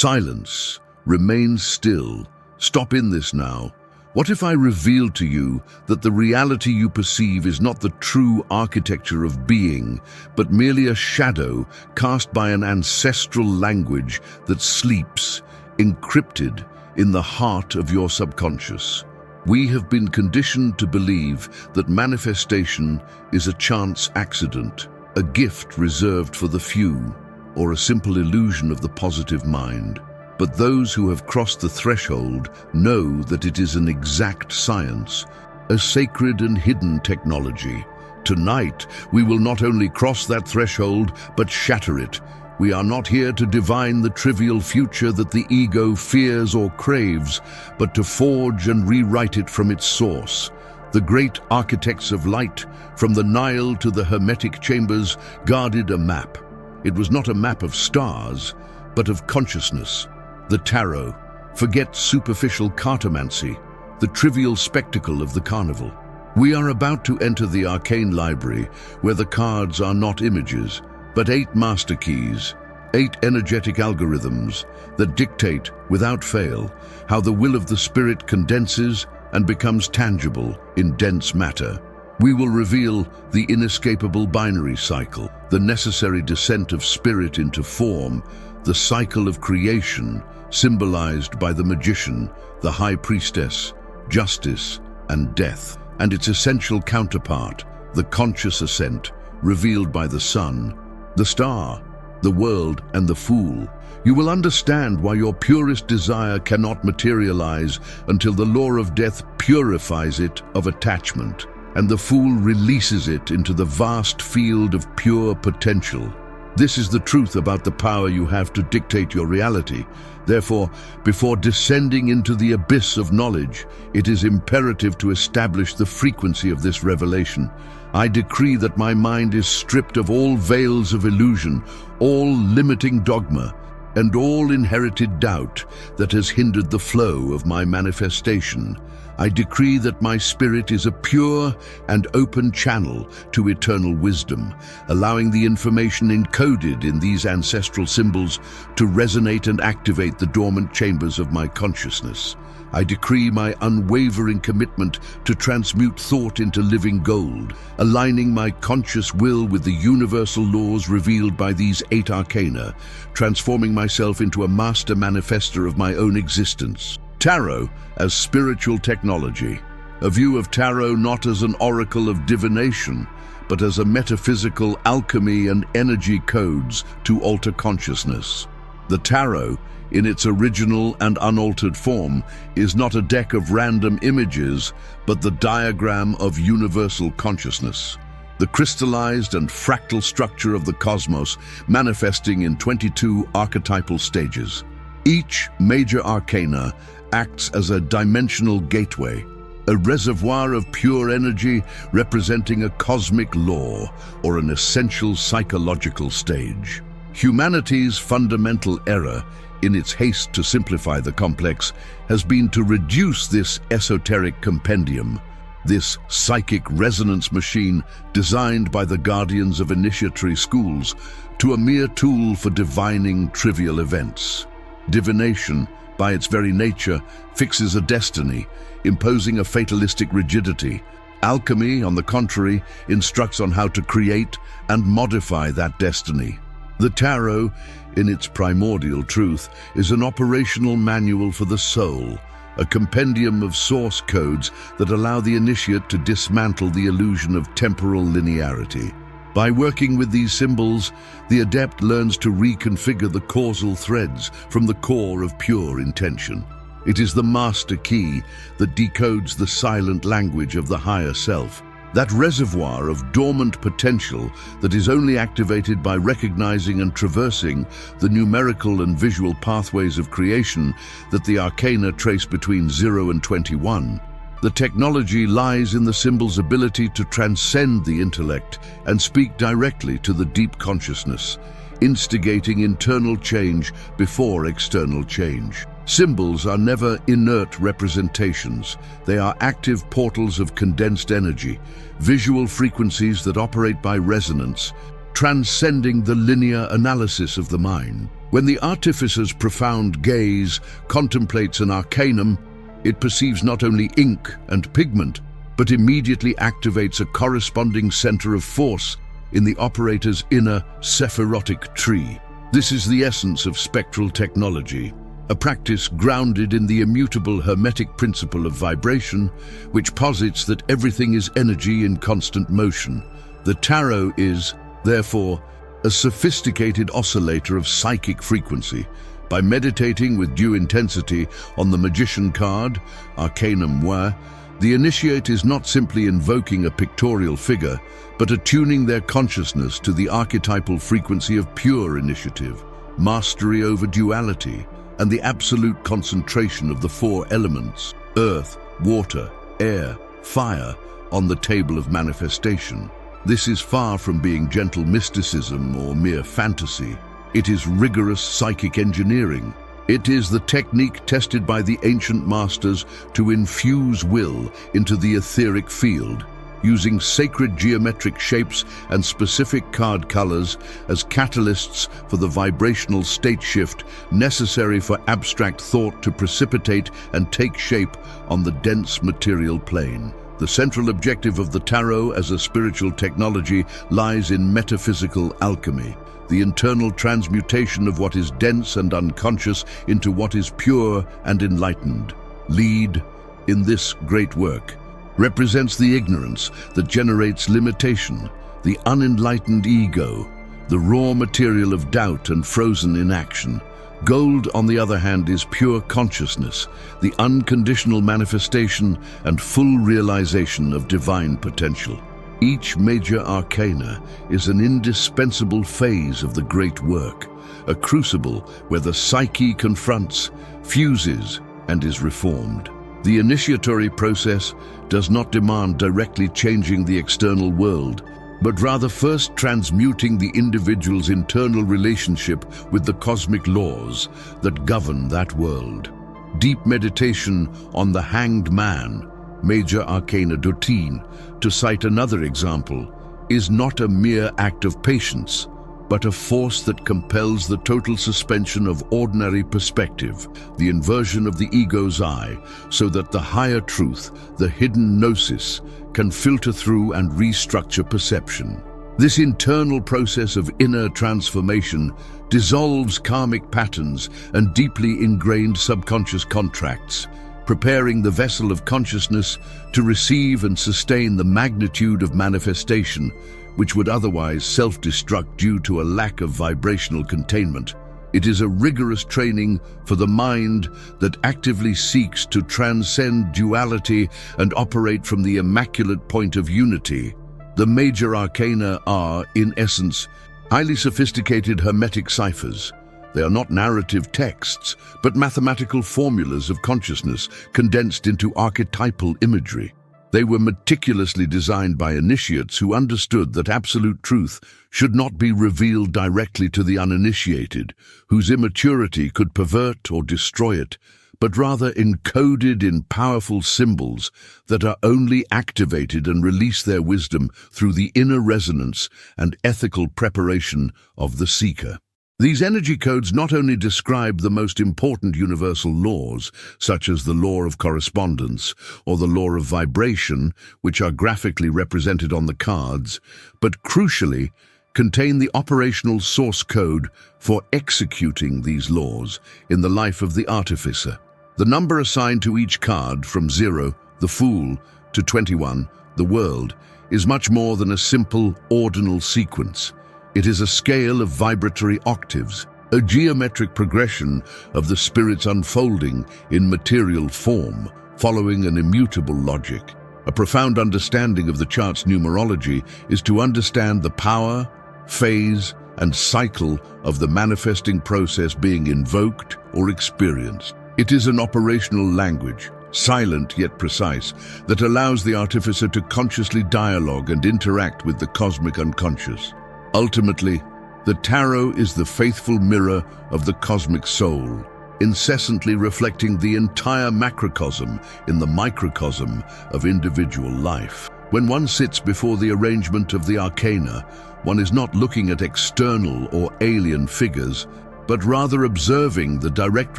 Silence. Remain still. Stop in this now. What if I reveal to you that the reality you perceive is not the true architecture of being, but merely a shadow cast by an ancestral language that sleeps, encrypted in the heart of your subconscious? We have been conditioned to believe that manifestation is a chance accident, a gift reserved for the few, or a simple illusion of the positive mind. But those who have crossed the threshold know that it is an exact science, a sacred and hidden technology. Tonight, we will not only cross that threshold, but shatter it. We are not here to divine the trivial future that the ego fears or craves, but to forge and rewrite it from its source. The great architects of light, from the Nile to the Hermetic chambers, guarded a map. It was not a map of stars, but of consciousness. The tarot. Forget superficial cartomancy, the trivial spectacle of the carnival. We are about to enter the arcane library, where the cards are not images, but 8 master keys, 8 energetic algorithms that dictate, without fail, how the will of the spirit condenses and becomes tangible in dense matter. We will reveal the inescapable binary cycle, the necessary descent of spirit into form, the cycle of creation, symbolized by the magician, the high priestess, justice, and death, and its essential counterpart, the conscious ascent, revealed by the sun, the star, the world, and the fool. You will understand why your purest desire cannot materialize until the law of death purifies it of attachment, and the fool releases it into the vast field of pure potential. This is the truth about the power you have to dictate your reality. Therefore, before descending into the abyss of knowledge, it is imperative to establish the frequency of this revelation. I decree that my mind is stripped of all veils of illusion, all limiting dogma, and all inherited doubt that has hindered the flow of my manifestation. I decree that my spirit is a pure and open channel to eternal wisdom, allowing the information encoded in these ancestral symbols to resonate and activate the dormant chambers of my consciousness. I decree my unwavering commitment to transmute thought into living gold, aligning my conscious will with the universal laws revealed by these 8 arcana, transforming myself into a master manifester of my own existence. Tarot as spiritual technology. A view of tarot not as an oracle of divination, but as a metaphysical alchemy and energy codes to alter consciousness. The tarot, in its original and unaltered form, is not a deck of random images, but the diagram of universal consciousness. The crystallized and fractal structure of the cosmos, manifesting in 22 archetypal stages. Each major arcana acts as a dimensional gateway, a reservoir of pure energy representing a cosmic law or an essential psychological stage. Humanity's fundamental error, in its haste to simplify the complex, has been to reduce this esoteric compendium, this psychic resonance machine designed by the guardians of initiatory schools, to a mere tool for divining trivial events. Divination, by its very nature, fixes a destiny, imposing a fatalistic rigidity. Alchemy, on the contrary, instructs on how to create and modify that destiny. The tarot, in its primordial truth, is an operational manual for the soul, a compendium of source codes that allow the initiate to dismantle the illusion of temporal linearity. By working with these symbols, the adept learns to reconfigure the causal threads from the core of pure intention. It is the master key that decodes the silent language of the higher self, that reservoir of dormant potential that is only activated by recognizing and traversing the numerical and visual pathways of creation that the arcana trace between 0 and 21. The technology lies in the symbol's ability to transcend the intellect and speak directly to the deep consciousness, instigating internal change before external change. Symbols are never inert representations. They are active portals of condensed energy, visual frequencies that operate by resonance, transcending the linear analysis of the mind. When the artificer's profound gaze contemplates an arcanum, it perceives not only ink and pigment, but immediately activates a corresponding center of force in the operator's inner sephirotic tree. This is the essence of spectral technology, a practice grounded in the immutable hermetic principle of vibration, which posits that everything is energy in constant motion. The tarot is, therefore, a sophisticated oscillator of psychic frequency. By meditating with due intensity on the Magician card, Arcanum Moi, the initiate is not simply invoking a pictorial figure, but attuning their consciousness to the archetypal frequency of pure initiative, mastery over duality, and the absolute concentration of the four elements, earth, water, air, fire, on the table of manifestation. This is far from being gentle mysticism or mere fantasy. It is rigorous psychic engineering. It is the technique tested by the ancient masters to infuse will into the etheric field, using sacred geometric shapes and specific card colors as catalysts for the vibrational state shift necessary for abstract thought to precipitate and take shape on the dense material plane. The central objective of the tarot as a spiritual technology lies in metaphysical alchemy, the internal transmutation of what is dense and unconscious into what is pure and enlightened. Lead in this great work represents the ignorance that generates limitation, the unenlightened ego, the raw material of doubt and frozen inaction. Gold, on the other hand, is pure consciousness, the unconditional manifestation and full realization of divine potential. Each major arcana is an indispensable phase of the great work, a crucible where the psyche confronts, fuses, and is reformed. The initiatory process does not demand directly changing the external world, but rather first transmuting the individual's internal relationship with the cosmic laws that govern that world. Deep meditation on the Hanged Man, Major Arcana 13, to cite another example, is not a mere act of patience, but a force that compels the total suspension of ordinary perspective, the inversion of the ego's eye, so that the higher truth, the hidden gnosis, can filter through and restructure perception. This internal process of inner transformation dissolves karmic patterns and deeply ingrained subconscious contracts, preparing the vessel of consciousness to receive and sustain the magnitude of manifestation which would otherwise self-destruct due to a lack of vibrational containment. It is a rigorous training for the mind that actively seeks to transcend duality and operate from the immaculate point of unity. The major arcana are, in essence, highly sophisticated hermetic ciphers. They are not narrative texts, but mathematical formulas of consciousness condensed into archetypal imagery. They were meticulously designed by initiates who understood that absolute truth should not be revealed directly to the uninitiated, whose immaturity could pervert or destroy it, but rather encoded in powerful symbols that are only activated and release their wisdom through the inner resonance and ethical preparation of the seeker. These energy codes not only describe the most important universal laws, such as the law of correspondence or the law of vibration, which are graphically represented on the cards, but crucially contain the operational source code for executing these laws in the life of the artificer. The number assigned to each card, from 0, the Fool, to 21, the World, is much more than a simple ordinal sequence. It is a scale of vibratory octaves, a geometric progression of the spirit's unfolding in material form, following an immutable logic. A profound understanding of the chart's numerology is to understand the power, phase, and cycle of the manifesting process being invoked or experienced. It is an operational language, silent yet precise, that allows the artificer to consciously dialogue and interact with the cosmic unconscious. Ultimately, the tarot is the faithful mirror of the cosmic soul, incessantly reflecting the entire macrocosm in the microcosm of individual life. When one sits before the arrangement of the arcana, one is not looking at external or alien figures, but rather observing the direct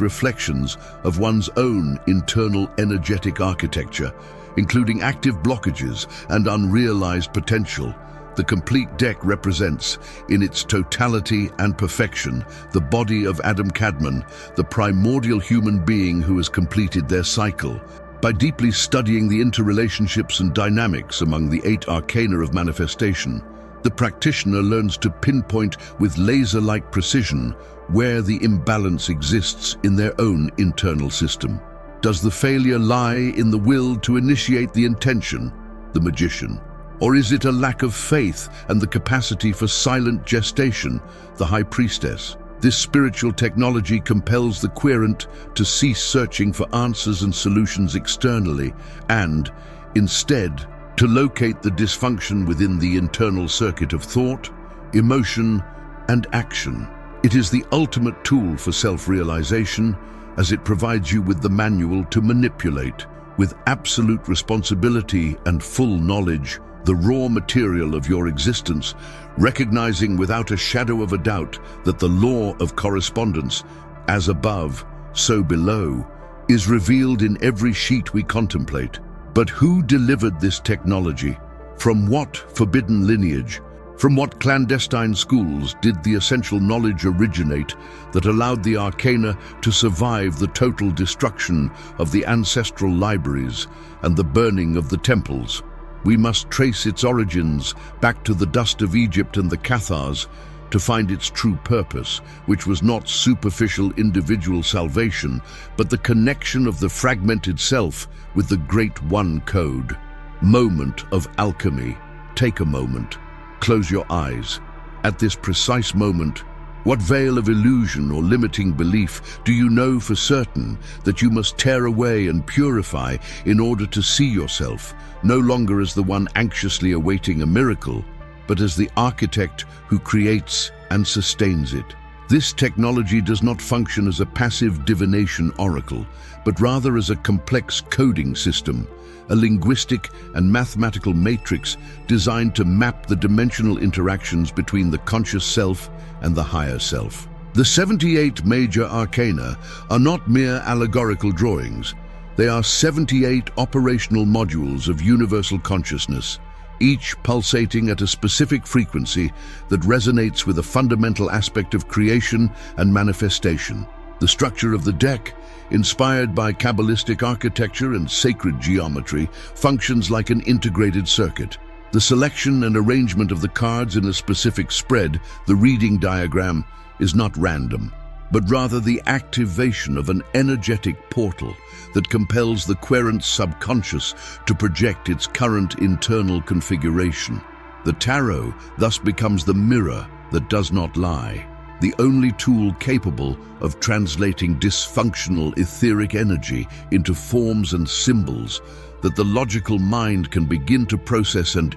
reflections of one's own internal energetic architecture, including active blockages and unrealized potential. The complete deck represents, in its totality and perfection, the body of Adam Kadmon, the primordial human being who has completed their cycle. By deeply studying the interrelationships and dynamics among the 8 arcana of manifestation, the practitioner learns to pinpoint with laser-like precision where the imbalance exists in their own internal system. Does the failure lie in the will to initiate the intention, the magician? Or is it a lack of faith and the capacity for silent gestation, the high priestess? This spiritual technology compels the querent to cease searching for answers and solutions externally and, instead, to locate the dysfunction within the internal circuit of thought, emotion, and action. It is the ultimate tool for self-realization, as it provides you with the manual to manipulate, with absolute responsibility and full knowledge, the raw material of your existence, recognizing without a shadow of a doubt that the law of correspondence, as above, so below, is revealed in every sheet we contemplate. But who delivered this technology? From what forbidden lineage? From what clandestine schools did the essential knowledge originate that allowed the arcana to survive the total destruction of the ancestral libraries and the burning of the temples? We must trace its origins back to the dust of Egypt and the Cathars to find its true purpose, which was not superficial individual salvation, but the connection of the fragmented self with the Great One Code. Moment of alchemy. Take a moment. Close your eyes. At this precise moment, what veil of illusion or limiting belief do you know for certain that you must tear away and purify in order to see yourself, no longer as the one anxiously awaiting a miracle, but as the architect who creates and sustains it? This technology does not function as a passive divination oracle, but rather as a complex coding system, a linguistic and mathematical matrix designed to map the dimensional interactions between the conscious self and the higher self. The 78 major arcana are not mere allegorical drawings. They are 78 operational modules of universal consciousness, each pulsating at a specific frequency that resonates with a fundamental aspect of creation and manifestation. The structure of the deck, inspired by Kabbalistic architecture and sacred geometry, functions like an integrated circuit. The selection and arrangement of the cards in a specific spread, the reading diagram, is not random, but rather the activation of an energetic portal that compels the querent's subconscious to project its current internal configuration. The tarot thus becomes the mirror that does not lie, the only tool capable of translating dysfunctional etheric energy into forms and symbols that the logical mind can begin to process and,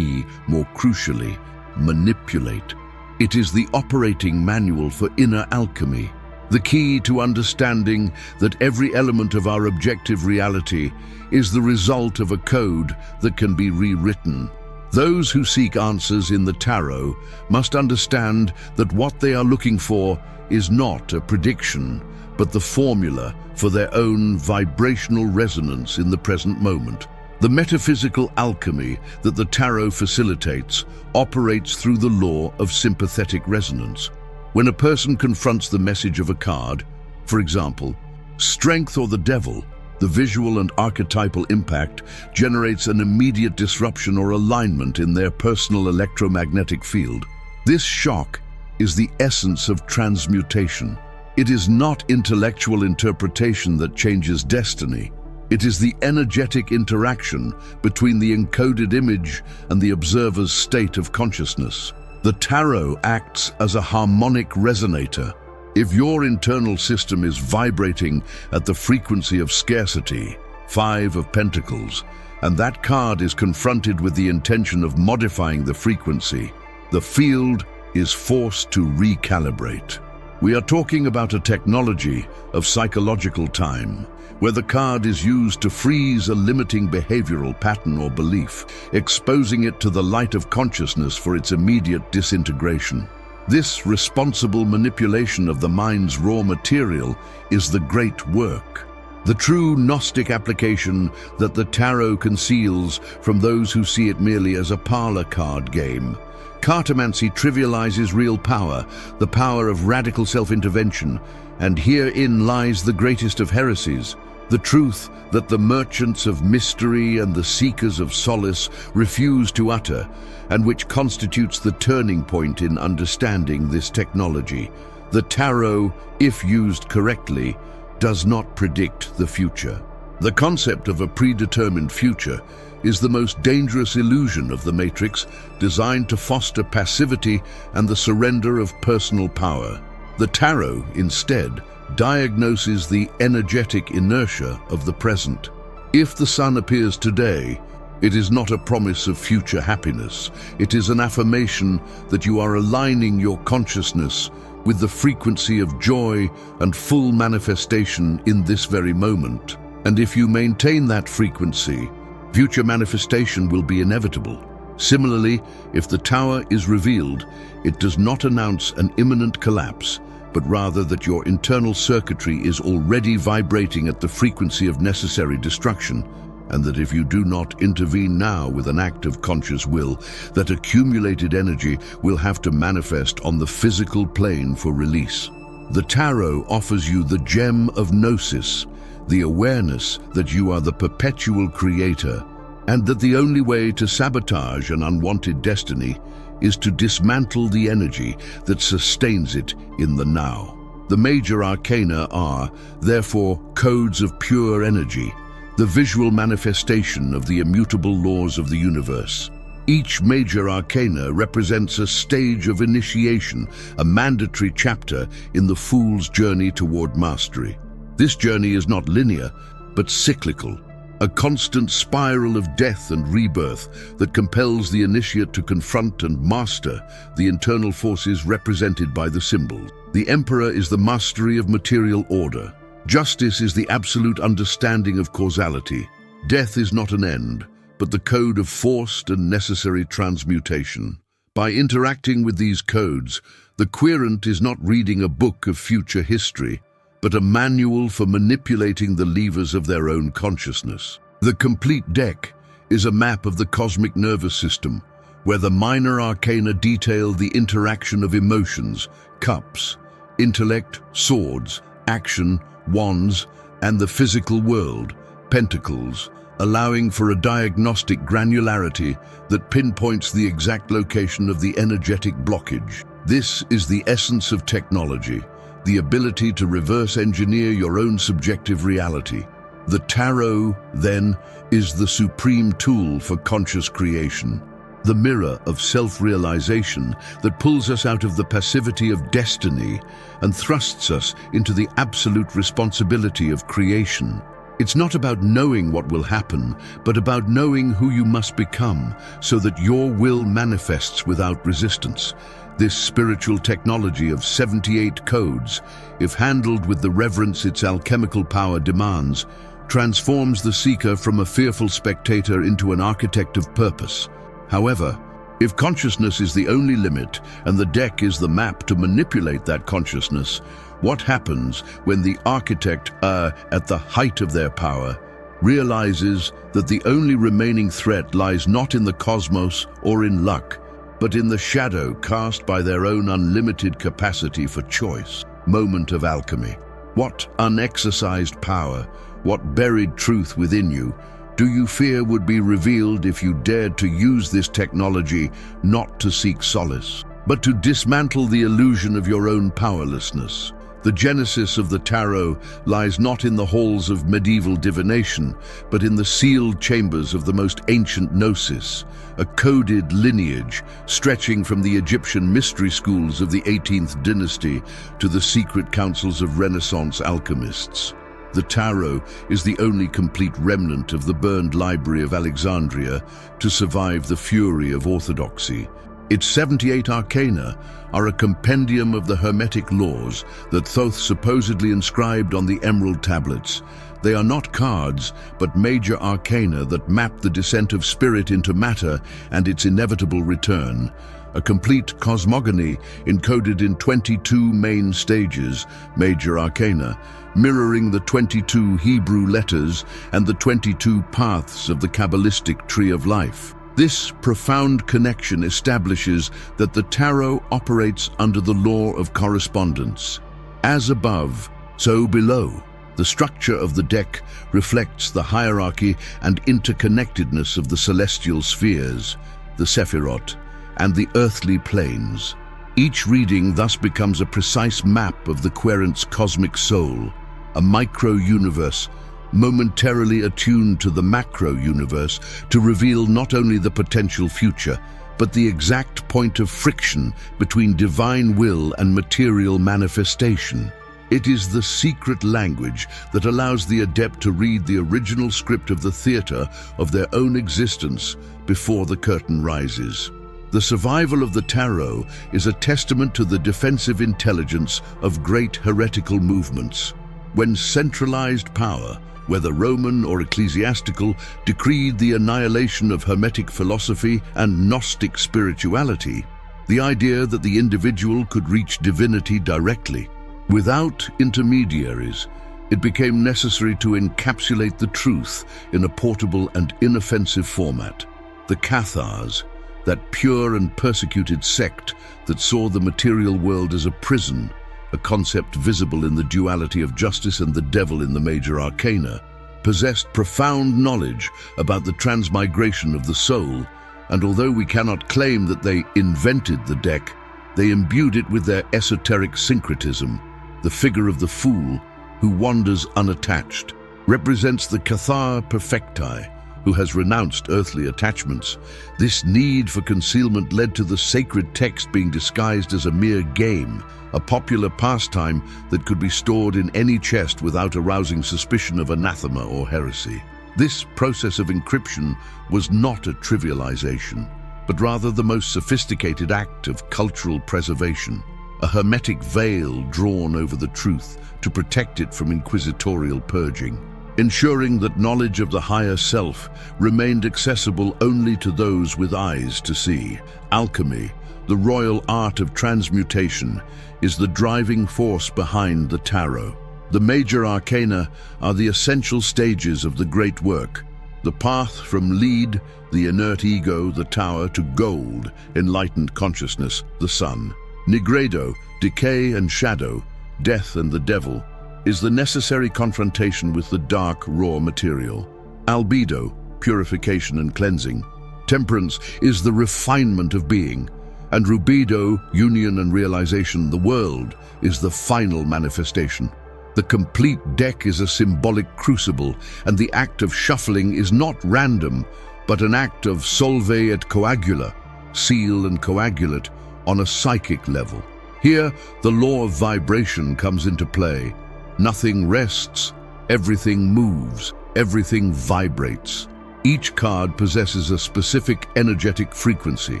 more crucially, manipulate. It is the operating manual for inner alchemy, the key to understanding that every element of our objective reality is the result of a code that can be rewritten. Those who seek answers in the tarot must understand that what they are looking for is not a prediction, but the formula for their own vibrational resonance in the present moment. The metaphysical alchemy that the tarot facilitates operates through the law of sympathetic resonance. When a person confronts the message of a card, for example, strength or the devil, the visual and archetypal impact generates an immediate disruption or alignment in their personal electromagnetic field. This shock is the essence of transmutation. It is not intellectual interpretation that changes destiny. It is the energetic interaction between the encoded image and the observer's state of consciousness. The tarot acts as a harmonic resonator. If your internal system is vibrating at the frequency of scarcity, 5 of Pentacles, and that card is confronted with the intention of modifying the frequency, the field is forced to recalibrate. We are talking about a technology of psychological time, where the card is used to freeze a limiting behavioral pattern or belief, exposing it to the light of consciousness for its immediate disintegration. This responsible manipulation of the mind's raw material is the great work. The true Gnostic application that the tarot conceals from those who see it merely as a parlor card game. Cartomancy trivializes real power, the power of radical self-intervention, and herein lies the greatest of heresies, the truth that the merchants of mystery and the seekers of solace refuse to utter, and which constitutes the turning point in understanding this technology. The tarot, if used correctly, does not predict the future. The concept of a predetermined future is the most dangerous illusion of the Matrix, designed to foster passivity and the surrender of personal power. The tarot, instead, diagnoses the energetic inertia of the present. If the sun appears today, it is not a promise of future happiness. It is an affirmation that you are aligning your consciousness with the frequency of joy and full manifestation in this very moment. And if you maintain that frequency, future manifestation will be inevitable. Similarly, if the tower is revealed, it does not announce an imminent collapse, but rather that your internal circuitry is already vibrating at the frequency of necessary destruction, and that if you do not intervene now with an act of conscious will, that accumulated energy will have to manifest on the physical plane for release. The tarot offers you the gem of gnosis, the awareness that you are the perpetual creator, and that the only way to sabotage an unwanted destiny is to dismantle the energy that sustains it in the now. The major arcana are, therefore, codes of pure energy, the visual manifestation of the immutable laws of the universe. Each major arcana represents a stage of initiation, a mandatory chapter in the fool's journey toward mastery. This journey is not linear, but cyclical, a constant spiral of death and rebirth that compels the initiate to confront and master the internal forces represented by the symbols. The Emperor is the mastery of material order. Justice is the absolute understanding of causality. Death is not an end, but the code of forced and necessary transmutation. By interacting with these codes, the querent is not reading a book of future history, but a manual for manipulating the levers of their own consciousness. The complete deck is a map of the cosmic nervous system, where the minor arcana detail the interaction of emotions, cups, intellect, swords, action, wands, and the physical world, pentacles, allowing for a diagnostic granularity that pinpoints the exact location of the energetic blockage. This is the essence of technology, the ability to reverse engineer your own subjective reality. The tarot, then, is the supreme tool for conscious creation, the mirror of self-realization that pulls us out of the passivity of destiny and thrusts us into the absolute responsibility of creation. It's not about knowing what will happen, but about knowing who you must become so that your will manifests without resistance. This spiritual technology of 78 codes, if handled with the reverence its alchemical power demands, transforms the seeker from a fearful spectator into an architect of purpose. However, if consciousness is the only limit and the deck is the map to manipulate that consciousness, what happens when the architect, at the height of their power, realizes that the only remaining threat lies not in the cosmos or in luck, but in the shadow cast by their own unlimited capacity for choice? Moment of alchemy. What unexercised power, what buried truth within you, do you fear would be revealed if you dared to use this technology not to seek solace, but to dismantle the illusion of your own powerlessness? The genesis of the tarot lies not in the halls of medieval divination, but in the sealed chambers of the most ancient gnosis, a coded lineage stretching from the Egyptian mystery schools of the 18th dynasty to the secret councils of Renaissance alchemists. The tarot is the only complete remnant of the burned library of Alexandria to survive the fury of orthodoxy. Its 78 arcana are a compendium of the Hermetic laws that Thoth supposedly inscribed on the emerald tablets. They are not cards, but major arcana that map the descent of spirit into matter and its inevitable return, a complete cosmogony encoded in 22 main stages, major arcana, mirroring the 22 Hebrew letters and the 22 paths of the Kabbalistic tree of life. This profound connection establishes that the tarot operates under the law of correspondence. As above, so below. The structure of the deck reflects the hierarchy and interconnectedness of the celestial spheres, the Sephirot, and the earthly planes. Each reading thus becomes a precise map of the querent's cosmic soul, a micro-universe momentarily attuned to the macro-universe to reveal not only the potential future, but the exact point of friction between divine will and material manifestation. It is the secret language that allows the adept to read the original script of the theater of their own existence before the curtain rises. The survival of the tarot is a testament to the defensive intelligence of great heretical movements. When centralized power, whether Roman or ecclesiastical, decreed the annihilation of Hermetic philosophy and Gnostic spirituality, the idea that the individual could reach divinity directly, without intermediaries, it became necessary to encapsulate the truth in a portable and inoffensive format. The Cathars, that pure and persecuted sect that saw the material world as a prison, a concept visible in the duality of justice and the devil in the major arcana, possessed profound knowledge about the transmigration of the soul, and although we cannot claim that they invented the deck, they imbued it with their esoteric syncretism. The figure of the fool, who wanders unattached, represents the Cathar Perfecti, who has renounced earthly attachments. This need for concealment led to the sacred text being disguised as a mere game, a popular pastime that could be stored in any chest without arousing suspicion of anathema or heresy. This process of encryption was not a trivialization, but rather the most sophisticated act of cultural preservation, a hermetic veil drawn over the truth to protect it from inquisitorial purging, ensuring that knowledge of the higher self remained accessible only to those with eyes to see. Alchemy, the royal art of transmutation, is the driving force behind the tarot. The major arcana are the essential stages of the great work, the path from lead, the inert ego, the tower, to gold, enlightened consciousness, the sun. Nigredo, decay and shadow, death and the devil, is the necessary confrontation with the dark, raw material. Albedo, purification and cleansing. Temperance is the refinement of being. And rubedo, union and realization, the world, is the final manifestation. The complete deck is a symbolic crucible, and the act of shuffling is not random, but an act of solve et coagula, seal and coagulate, on a psychic level. Here, the law of vibration comes into play. Nothing rests, everything moves, everything vibrates. Each card possesses a specific energetic frequency,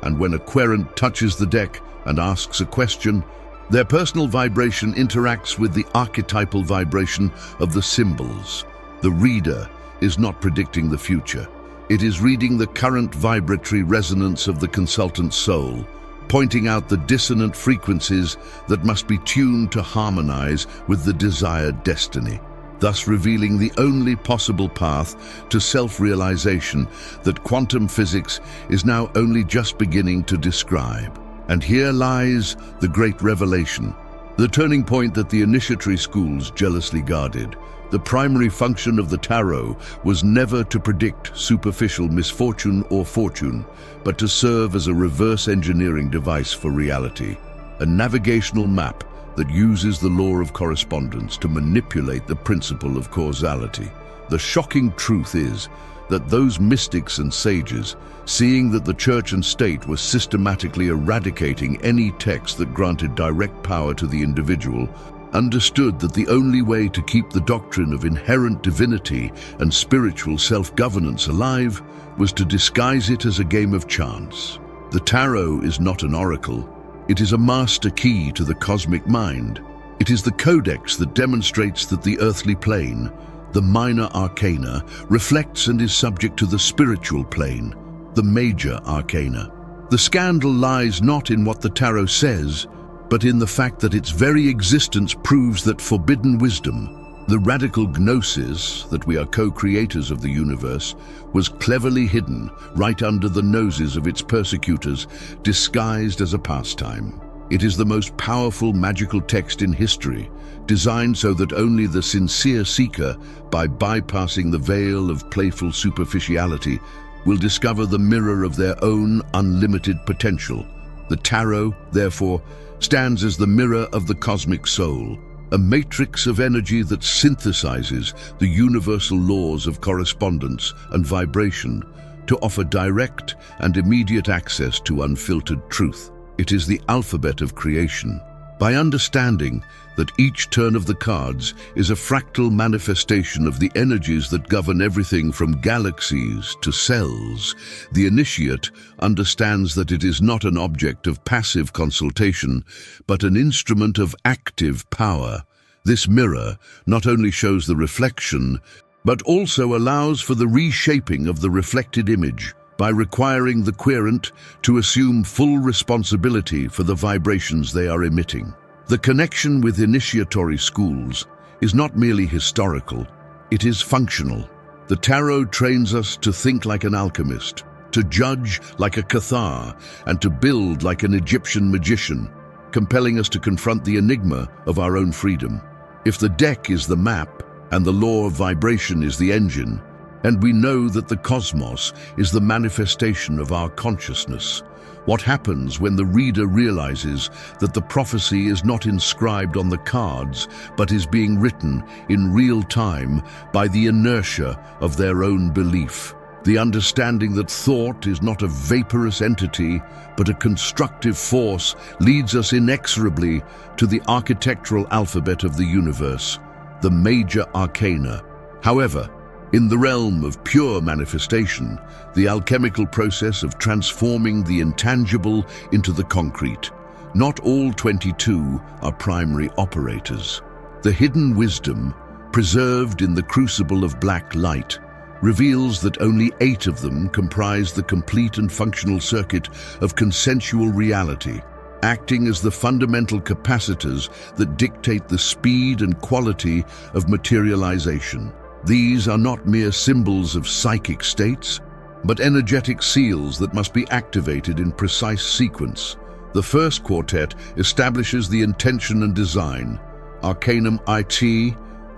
and when a querent touches the deck and asks a question, their personal vibration interacts with the archetypal vibration of the symbols. The reader is not predicting the future. It is reading the current vibratory resonance of the consultant's soul, pointing out the dissonant frequencies that must be tuned to harmonize with the desired destiny, thus revealing the only possible path to self-realization that quantum physics is now only just beginning to describe. And here lies the great revelation, the turning point that the initiatory schools jealously guarded. The primary function of the tarot was never to predict superficial misfortune or fortune, but to serve as a reverse engineering device for reality, a navigational map that uses the law of correspondence to manipulate the principle of causality. The shocking truth is that those mystics and sages, seeing that the church and state were systematically eradicating any text that granted direct power to the individual, understood that the only way to keep the doctrine of inherent divinity and spiritual self-governance alive was to disguise it as a game of chance. The tarot is not an oracle. It is a master key to the cosmic mind. It is the codex that demonstrates that the earthly plane, the minor arcana, reflects and is subject to the spiritual plane, the major arcana. The scandal lies not in what the tarot says, but in the fact that its very existence proves that forbidden wisdom, the radical gnosis that we are co-creators of the universe, was cleverly hidden right under the noses of its persecutors, disguised as a pastime. It is the most powerful magical text in history, designed so that only the sincere seeker, by bypassing the veil of playful superficiality, will discover the mirror of their own unlimited potential. The tarot, therefore, stands as the mirror of the cosmic soul, a matrix of energy that synthesizes the universal laws of correspondence and vibration to offer direct and immediate access to unfiltered truth. It is the alphabet of creation. By understanding that each turn of the cards is a fractal manifestation of the energies that govern everything from galaxies to cells, the initiate understands that it is not an object of passive consultation, but an instrument of active power. This mirror not only shows the reflection, but also allows for the reshaping of the reflected image, by requiring the querent to assume full responsibility for the vibrations they are emitting. The connection with initiatory schools is not merely historical, it is functional. The tarot trains us to think like an alchemist, to judge like a Cathar, and to build like an Egyptian magician, compelling us to confront the enigma of our own freedom. If the deck is the map and the law of vibration is the engine, and we know that the cosmos is the manifestation of our consciousness, what happens when the reader realizes that the prophecy is not inscribed on the cards, but is being written in real time by the inertia of their own belief? The understanding that thought is not a vaporous entity, but a constructive force, leads us inexorably to the architectural alphabet of the universe, the major arcana. However, in the realm of pure manifestation, the alchemical process of transforming the intangible into the concrete, not all 22 are primary operators. The hidden wisdom, preserved in the crucible of black light, reveals that only 8 of them comprise the complete and functional circuit of consensual reality, acting as the fundamental capacitors that dictate the speed and quality of materialization. These are not mere symbols of psychic states, but energetic seals that must be activated in precise sequence. The first quartet establishes the intention and design. Arcanum IT,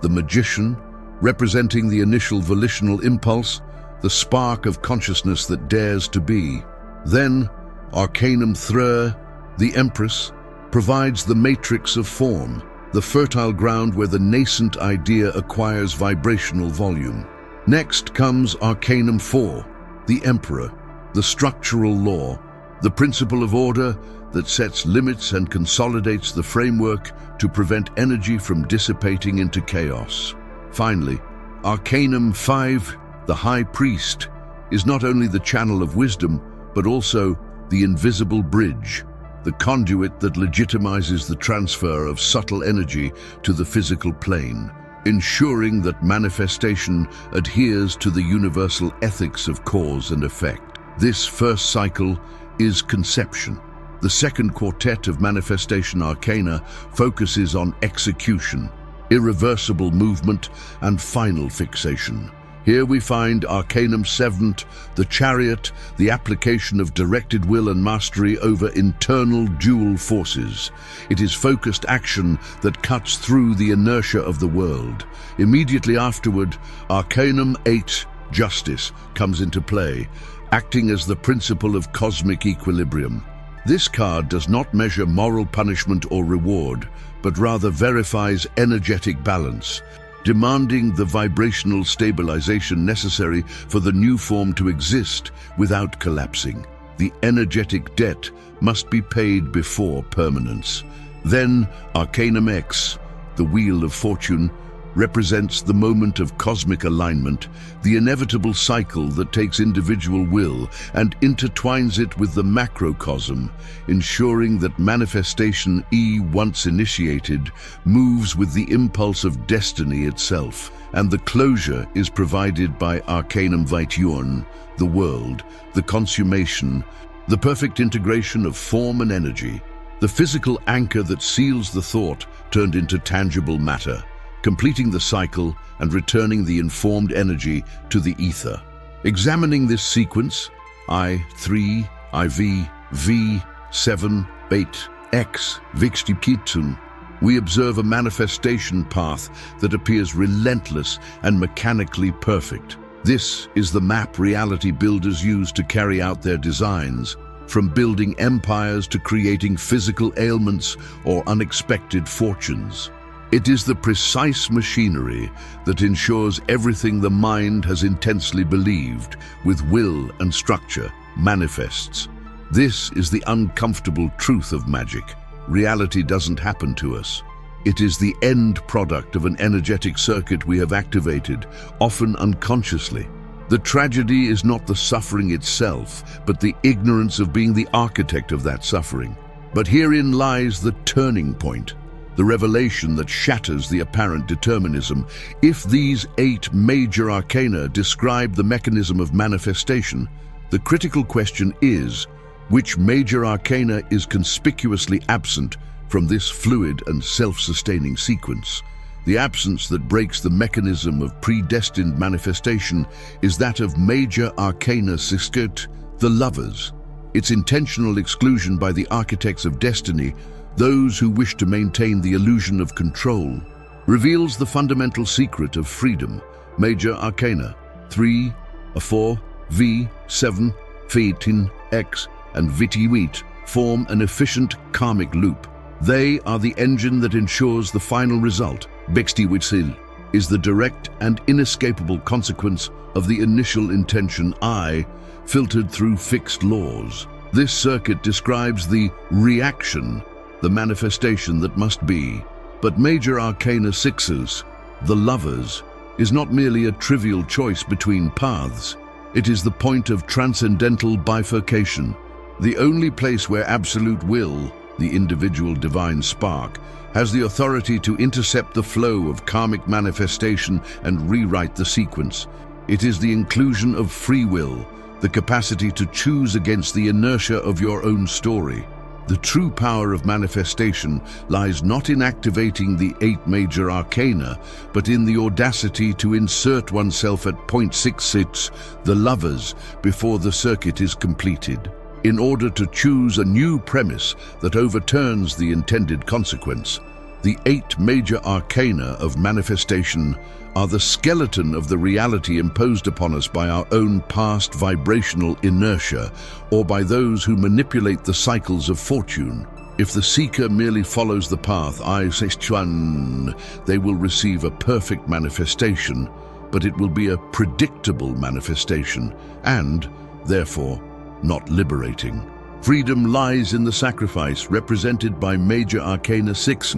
the magician, representing the initial volitional impulse, the spark of consciousness that dares to be. Then, Arcanum Thrur, the Empress, provides the matrix of form, the fertile ground where the nascent idea acquires vibrational volume. Next comes Arcanum 4, the Emperor, the structural law, the principle of order that sets limits and consolidates the framework to prevent energy from dissipating into chaos. Finally, Arcanum 5, the High Priest, is not only the channel of wisdom, but also the invisible bridge, the conduit that legitimizes the transfer of subtle energy to the physical plane, ensuring that manifestation adheres to the universal ethics of cause and effect. This first cycle is conception. The second quartet of manifestation arcana focuses on execution, irreversible movement, and final fixation. Here we find Arcanum 7, the Chariot, the application of directed will and mastery over internal dual forces. It is focused action that cuts through the inertia of the world. Immediately afterward, Arcanum 8, Justice, comes into play, acting as the principle of cosmic equilibrium. This card does not measure moral punishment or reward, but rather verifies energetic balance, demanding the vibrational stabilization necessary for the new form to exist without collapsing. The energetic debt must be paid before permanence. Then Arcanum X, the Wheel of Fortune, represents the moment of cosmic alignment, the inevitable cycle that takes individual will and intertwines it with the macrocosm, ensuring that manifestation once initiated, moves with the impulse of destiny itself. And the closure is provided by Arcanum Vitaeurn, the world, the consummation, the perfect integration of form and energy, the physical anchor that seals the thought turned into tangible matter, completing the cycle and returning the informed energy to the ether. Examining this sequence, I3, IV, V7, 8, X, Vikstipkitsun, we observe a manifestation path that appears relentless and mechanically perfect. This is the map reality builders use to carry out their designs, from building empires to creating physical ailments or unexpected fortunes. It is the precise machinery that ensures everything the mind has intensely believed, with will and structure, manifests. This is the uncomfortable truth of magic. Reality doesn't happen to us. It is the end product of an energetic circuit we have activated, often unconsciously. The tragedy is not the suffering itself, but the ignorance of being the architect of that suffering. But herein lies the turning point, the revelation that shatters the apparent determinism. If these 8 major arcana describe the mechanism of manifestation, the critical question is, which major arcana is conspicuously absent from this fluid and self-sustaining sequence? The absence that breaks the mechanism of predestined manifestation is that of major arcana siskert, the lovers. Its intentional exclusion by the architects of destiny, those who wish to maintain the illusion of control, reveals the fundamental secret of freedom. Major arcana 3, 4, V7, 18, X, and Vitiwit form an efficient karmic loop. They are the engine that ensures the final result. Bextiwitsil is the direct and inescapable consequence of the initial intention I, filtered through fixed laws. This circuit describes the reaction, the manifestation that must be. But major arcana 6's, the lovers, is not merely a trivial choice between paths. It is the point of transcendental bifurcation, the only place where absolute will, the individual divine spark, has the authority to intercept the flow of karmic manifestation and rewrite the sequence. It is the inclusion of free will, the capacity to choose against the inertia of your own story. The true power of manifestation lies not in activating the 8 major arcana, but in the audacity to insert oneself at point 66, the lovers, before the circuit is completed, in order to choose a new premise that overturns the intended consequence. The 8 major arcana of manifestation are the skeleton of the reality imposed upon us by our own past vibrational inertia, or by those who manipulate the cycles of fortune. If the seeker merely follows the path I Sechchuan, they will receive a perfect manifestation, but it will be a predictable manifestation, and, therefore, not liberating. Freedom lies in the sacrifice represented by major arcana 6,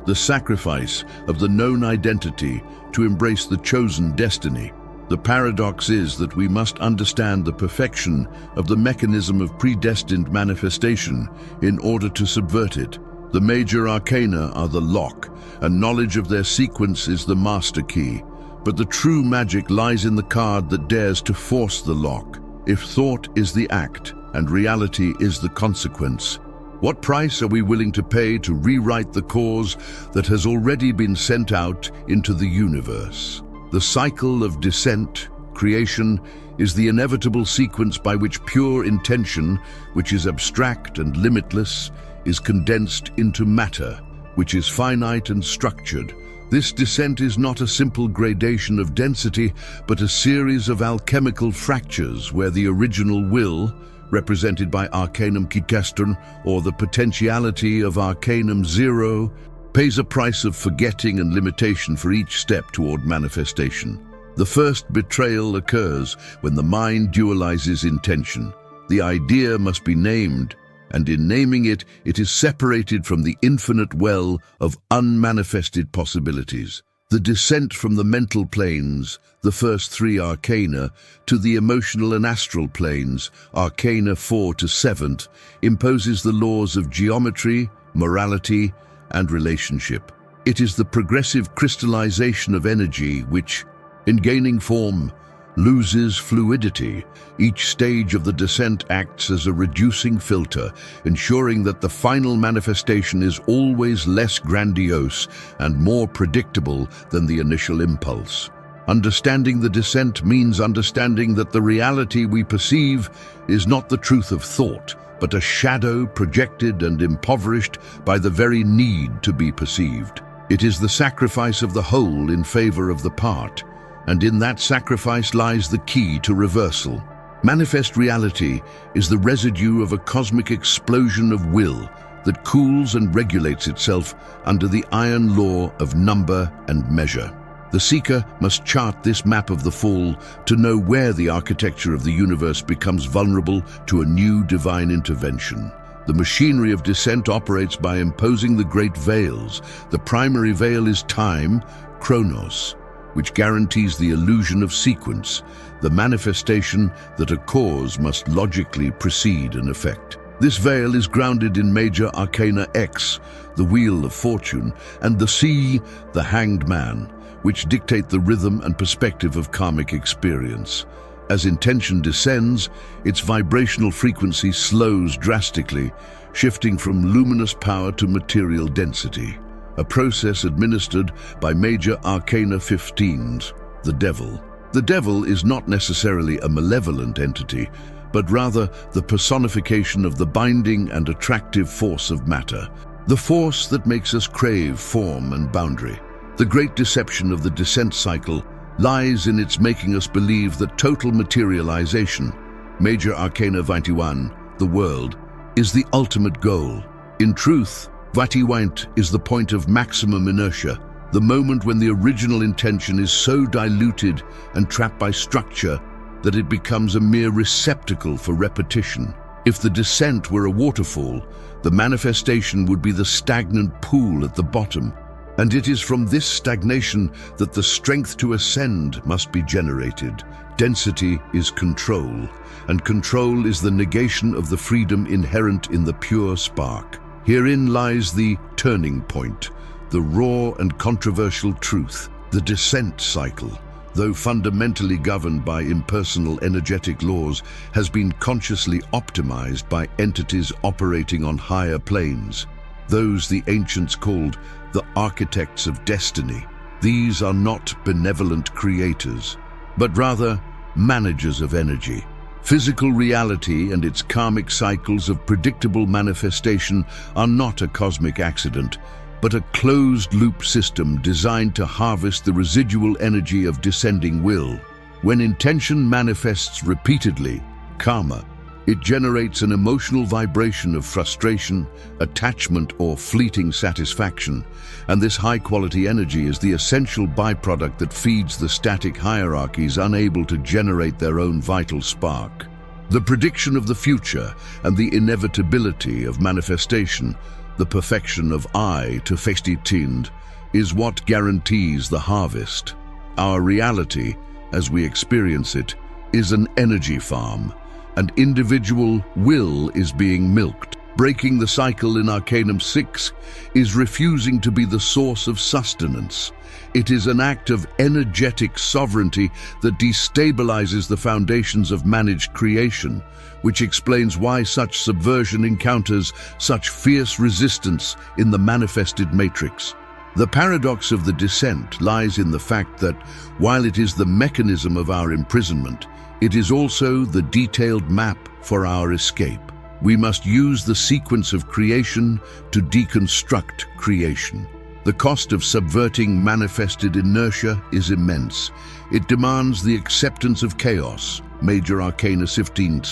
the sacrifice of the known identity to embrace the chosen destiny. The paradox is that we must understand the perfection of the mechanism of predestined manifestation in order to subvert it. The major arcana are the lock, and knowledge of their sequence is the master key. But the true magic lies in the card that dares to force the lock. If thought is the act, and reality is the consequence, what price are we willing to pay to rewrite the cause that has already been sent out into the universe? The cycle of descent, creation, is the inevitable sequence by which pure intention, which is abstract and limitless, is condensed into matter, which is finite and structured. This descent is not a simple gradation of density, but a series of alchemical fractures where the original will, represented by Arcanum Kikestern, or the potentiality of Arcanum 0, pays a price of forgetting and limitation for each step toward manifestation. The first betrayal occurs when the mind dualizes intention. The idea must be named, and in naming it, it is separated from the infinite well of unmanifested possibilities. The descent from the mental planes, the first 3 arcana, to the emotional and astral planes, arcana 4 to 7th, imposes the laws of geometry, morality, and relationship. It is the progressive crystallization of energy which, in gaining form, loses fluidity. Each stage of the descent acts as a reducing filter, ensuring that the final manifestation is always less grandiose and more predictable than the initial impulse. Understanding the descent means understanding that the reality we perceive is not the truth of thought, but a shadow projected and impoverished by the very need to be perceived. It is the sacrifice of the whole in favor of the part, and in that sacrifice lies the key to reversal. Manifest reality is the residue of a cosmic explosion of will that cools and regulates itself under the iron law of number and measure. The seeker must chart this map of the fall to know where the architecture of the universe becomes vulnerable to a new divine intervention. The machinery of descent operates by imposing the great veils. The primary veil is time, chronos, which guarantees the illusion of sequence, the manifestation that a cause must logically precede an effect. This veil is grounded in major arcana X, the Wheel of Fortune, and the C, the Hanged Man, which dictate the rhythm and perspective of karmic experience. As intention descends, its vibrational frequency slows drastically, shifting from luminous power to material density, a process administered by major arcana 15s, the Devil. The Devil is not necessarily a malevolent entity, but rather the personification of the binding and attractive force of matter, the force that makes us crave form and boundary. The great deception of the descent cycle lies in its making us believe that total materialization, Major Arcana 21, the world, is the ultimate goal. In truth, 21 is the point of maximum inertia, the moment when the original intention is so diluted and trapped by structure that it becomes a mere receptacle for repetition. If the descent were a waterfall, the manifestation would be the stagnant pool at the bottom, and it is from this stagnation that the strength to ascend must be generated. Density is control, and control is the negation of the freedom inherent in the pure spark. Herein lies the turning point, the raw and controversial truth. The descent cycle, though fundamentally governed by impersonal energetic laws, has been consciously optimized by entities operating on higher planes, those the ancients called the architects of destiny. These are not benevolent creators, but rather managers of energy. Physical reality and its karmic cycles of predictable manifestation are not a cosmic accident, but a closed-loop system designed to harvest the residual energy of descending will. When intention manifests repeatedly, karma, it generates an emotional vibration of frustration, attachment, or fleeting satisfaction, and this high-quality energy is the essential byproduct that feeds the static hierarchies unable to generate their own vital spark. The prediction of the future and the inevitability of manifestation, the perfection of I to festitind, is what guarantees the harvest. Our reality, as we experience it, is an energy farm, and individual will is being milked. Breaking the cycle in Arcanum 6 is refusing to be the source of sustenance. It is an act of energetic sovereignty that destabilizes the foundations of managed creation, which explains why such subversion encounters such fierce resistance in the manifested matrix. The paradox of the descent lies in the fact that, while it is the mechanism of our imprisonment, it is also the detailed map for our escape. We must use the sequence of creation to deconstruct creation. The cost of subverting manifested inertia is immense. It demands the acceptance of chaos, Major Arcana 15,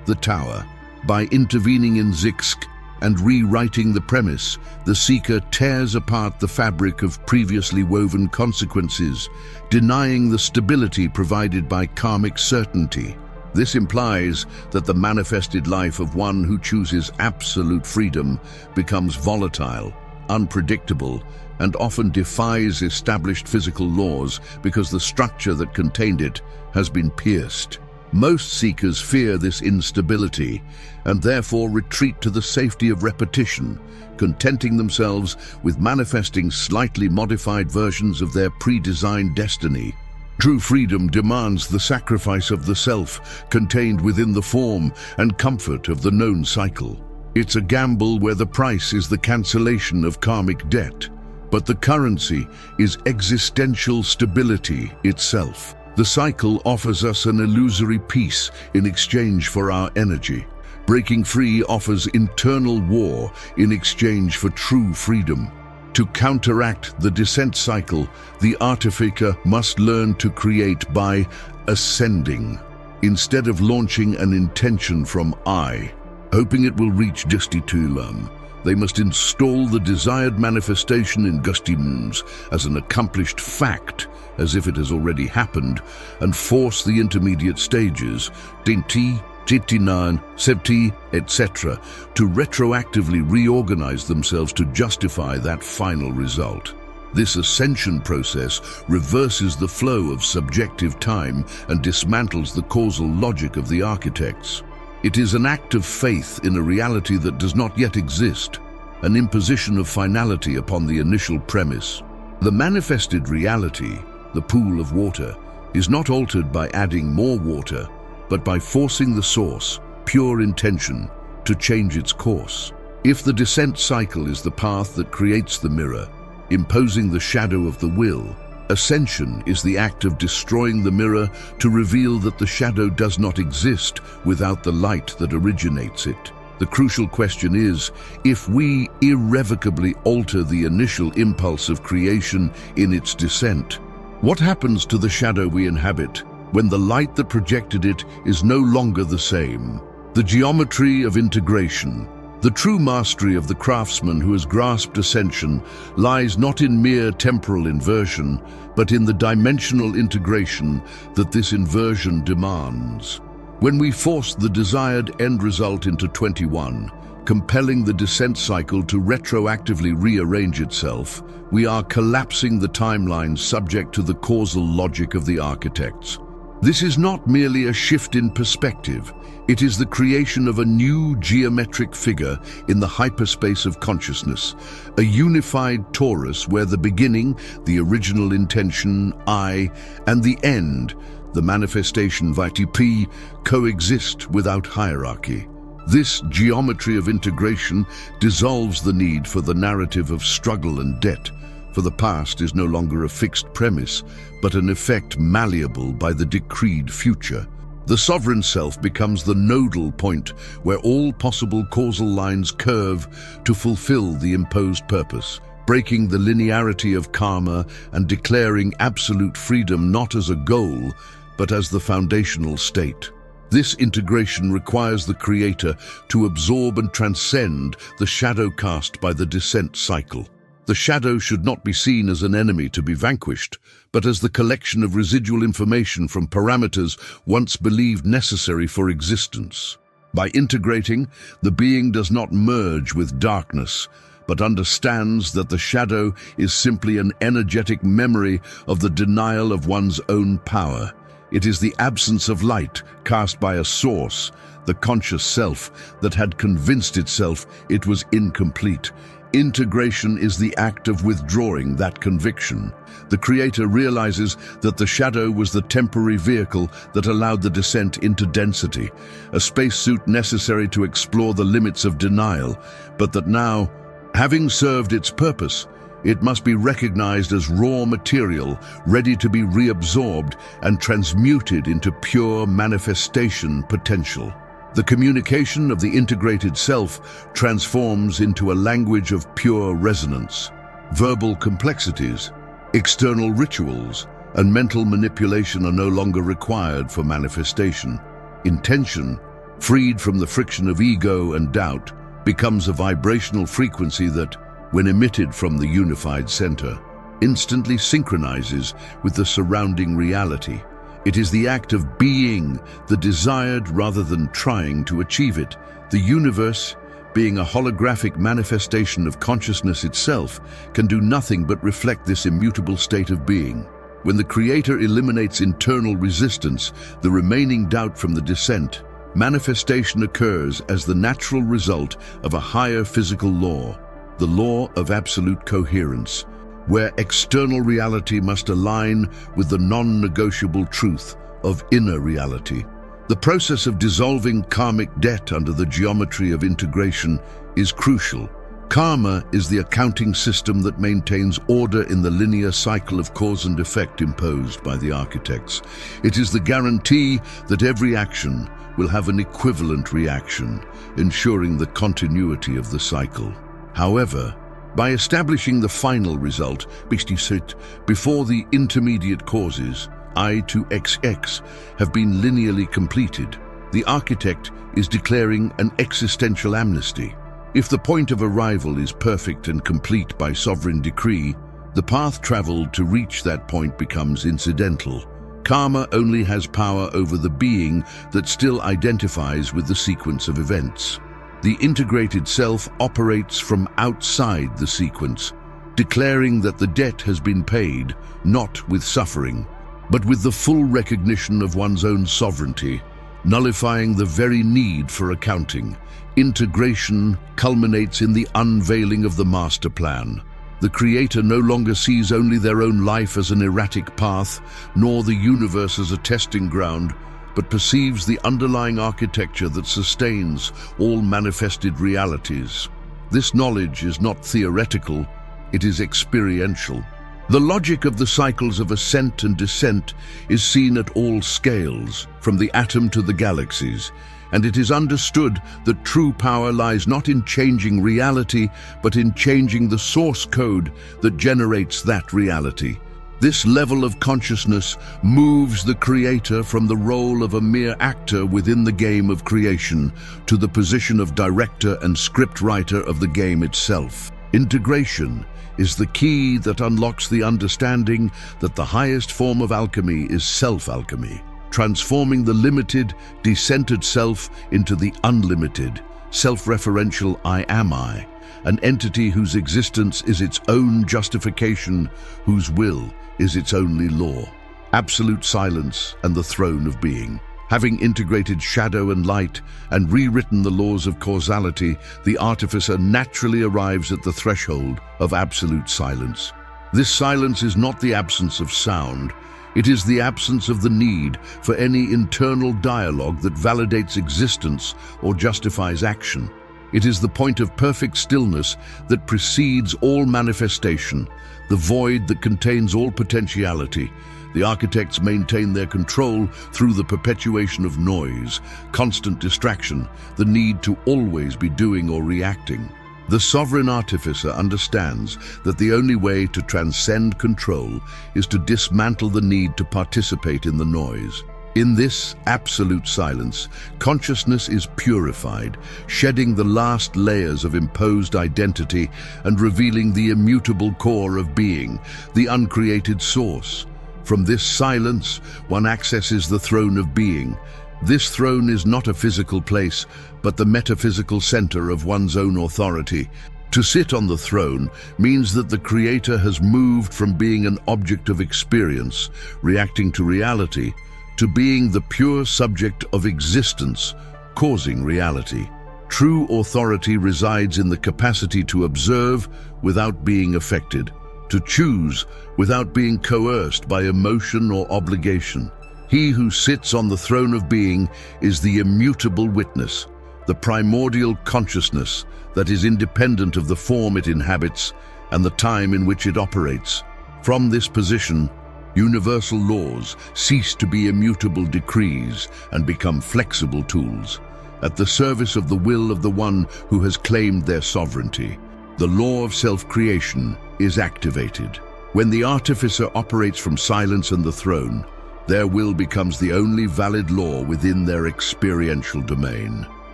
the Tower. By intervening in Zixk and rewriting the premise, the seeker tears apart the fabric of previously woven consequences, denying the stability provided by karmic certainty. This implies that the manifested life of one who chooses absolute freedom becomes volatile, unpredictable, and often defies established physical laws because the structure that contained it has been pierced. Most seekers fear this instability and therefore retreat to the safety of repetition, contenting themselves with manifesting slightly modified versions of their pre-designed destiny. True freedom demands the sacrifice of the self, contained within the form and comfort of the known cycle. It's a gamble where the price is the cancellation of karmic debt, but the currency is existential stability itself. The cycle offers us an illusory peace in exchange for our energy. Breaking free offers internal war in exchange for true freedom. To counteract the descent cycle, the artificer must learn to create by ascending, instead of launching an intention from I, hoping it will reach Justitulam. They must install the desired manifestation in Gustim's as an accomplished fact, as if it has already happened, and force the intermediate stages, Dinti, Jitinan, Septi, etc., to retroactively reorganize themselves to justify that final result. This ascension process reverses the flow of subjective time and dismantles the causal logic of the architects. It is an act of faith in a reality that does not yet exist, an imposition of finality upon the initial premise. The manifested reality, the pool of water, is not altered by adding more water, but by forcing the source, pure intention, to change its course. If the descent cycle is the path that creates the mirror, imposing the shadow of the will, ascension is the act of destroying the mirror to reveal that the shadow does not exist without the light that originates it. The crucial question is, if we irrevocably alter the initial impulse of creation in its descent, what happens to the shadow we inhabit when the light that projected it is no longer the same? The geometry of integration. The true mastery of the craftsman who has grasped ascension lies not in mere temporal inversion, but in the dimensional integration that this inversion demands. When we force the desired end result into 21, compelling the descent cycle to retroactively rearrange itself, we are collapsing the timeline subject to the causal logic of the architects. This is not merely a shift in perspective, it is the creation of a new geometric figure in the hyperspace of consciousness, a unified torus where the beginning, the original intention, I, and the end, the manifestation VTP, coexist without hierarchy. This geometry of integration dissolves the need for the narrative of struggle and debt, for the past is no longer a fixed premise, but an effect malleable by the decreed future. The sovereign self becomes the nodal point where all possible causal lines curve to fulfill the imposed purpose, breaking the linearity of karma and declaring absolute freedom not as a goal, but as the foundational state. This integration requires the creator to absorb and transcend the shadow cast by the descent cycle. The shadow should not be seen as an enemy to be vanquished, but as the collection of residual information from parameters once believed necessary for existence. By integrating, the being does not merge with darkness, but understands that the shadow is simply an energetic memory of the denial of one's own power. It is the absence of light cast by a source, the conscious self, that had convinced itself it was incomplete. Integration is the act of withdrawing that conviction. The creator realizes that the shadow was the temporary vehicle that allowed the descent into density, a spacesuit necessary to explore the limits of denial, but that now, having served its purpose, it must be recognized as raw material, ready to be reabsorbed and transmuted into pure manifestation potential. The communication of the integrated self transforms into a language of pure resonance. Verbal complexities, external rituals, and mental manipulation are no longer required for manifestation. Intention, freed from the friction of ego and doubt, becomes a vibrational frequency that, when emitted from the unified center, instantly synchronizes with the surrounding reality. It is the act of being the desired rather than trying to achieve it. The universe, being a holographic manifestation of consciousness itself, can do nothing but reflect this immutable state of being. When the creator eliminates internal resistance, the remaining doubt from the descent, manifestation occurs as the natural result of a higher physical law, the law of absolute coherence. where external reality must align with the non-negotiable truth of inner reality. The process of dissolving karmic debt under the geometry of integration is crucial. Karma is the accounting system that maintains order in the linear cycle of cause and effect imposed by the architects. It is the guarantee that every action will have an equivalent reaction, ensuring the continuity of the cycle. However, by establishing the final result, before the intermediate causes, I to XX, have been linearly completed, the architect is declaring an existential amnesty. If the point of arrival is perfect and complete by sovereign decree, the path traveled to reach that point becomes incidental. Karma only has power over the being that still identifies with the sequence of events. The integrated self operates from outside the sequence, declaring that the debt has been paid, not with suffering, but with the full recognition of one's own sovereignty, nullifying the very need for accounting. Integration culminates in the unveiling of the master plan. The creator no longer sees only their own life as an erratic path, nor the universe as a testing ground, but perceives the underlying architecture that sustains all manifested realities. This knowledge is not theoretical, it is experiential. The logic of the cycles of ascent and descent is seen at all scales, from the atom to the galaxies, and it is understood that true power lies not in changing reality, but in changing the source code that generates that reality. This level of consciousness moves the creator from the role of a mere actor within the game of creation to the position of director and scriptwriter of the game itself. Integration is the key that unlocks the understanding that the highest form of alchemy is self-alchemy, transforming the limited, decentered self into the unlimited, self-referential I am I, an entity whose existence is its own justification, whose will is its only law. Absolute silence and the throne of being. Having integrated shadow and light and rewritten the laws of causality, the artificer naturally arrives at the threshold of absolute silence. This silence is not the absence of sound, it is the absence of the need for any internal dialogue that validates existence or justifies action. It is the point of perfect stillness that precedes all manifestation, the void that contains all potentiality. The architects maintain their control through the perpetuation of noise, constant distraction, the need to always be doing or reacting. The sovereign artificer understands that the only way to transcend control is to dismantle the need to participate in the noise. In this absolute silence, consciousness is purified, shedding the last layers of imposed identity and revealing the immutable core of being, the uncreated source. From this silence, one accesses the throne of being. This throne is not a physical place, but the metaphysical center of one's own authority. To sit on the throne means that the creator has moved from being an object of experience, reacting to reality, to being the pure subject of existence, causing reality. True authority resides in the capacity to observe without being affected, to choose without being coerced by emotion or obligation. He who sits on the throne of being is the immutable witness, the primordial consciousness that is independent of the form it inhabits and the time in which it operates. From this position, universal laws cease to be immutable decrees and become flexible tools, at the service of the will of the one who has claimed their sovereignty. The law of self-creation is activated. When the artificer operates from silence and the throne, their will becomes the only valid law within their experiential domain.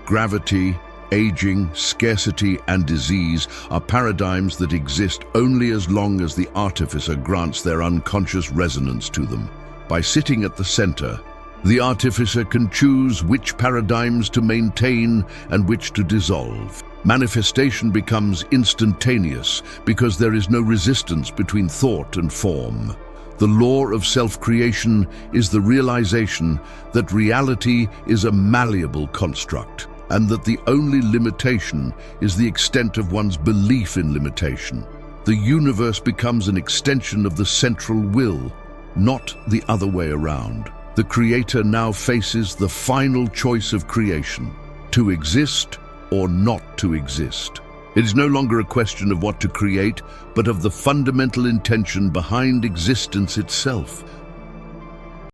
Gravity, aging, scarcity, and disease are paradigms that exist only as long as the artificer grants their unconscious resonance to them. By sitting at the center, the artificer can choose which paradigms to maintain and which to dissolve. Manifestation becomes instantaneous because there is no resistance between thought and form. The law of self-creation is the realization that reality is a malleable construct, and that the only limitation is the extent of one's belief in limitation. The universe becomes an extension of the central will, not the other way around. The creator now faces the final choice of creation: to exist or not to exist. It is no longer a question of what to create, but of the fundamental intention behind existence itself.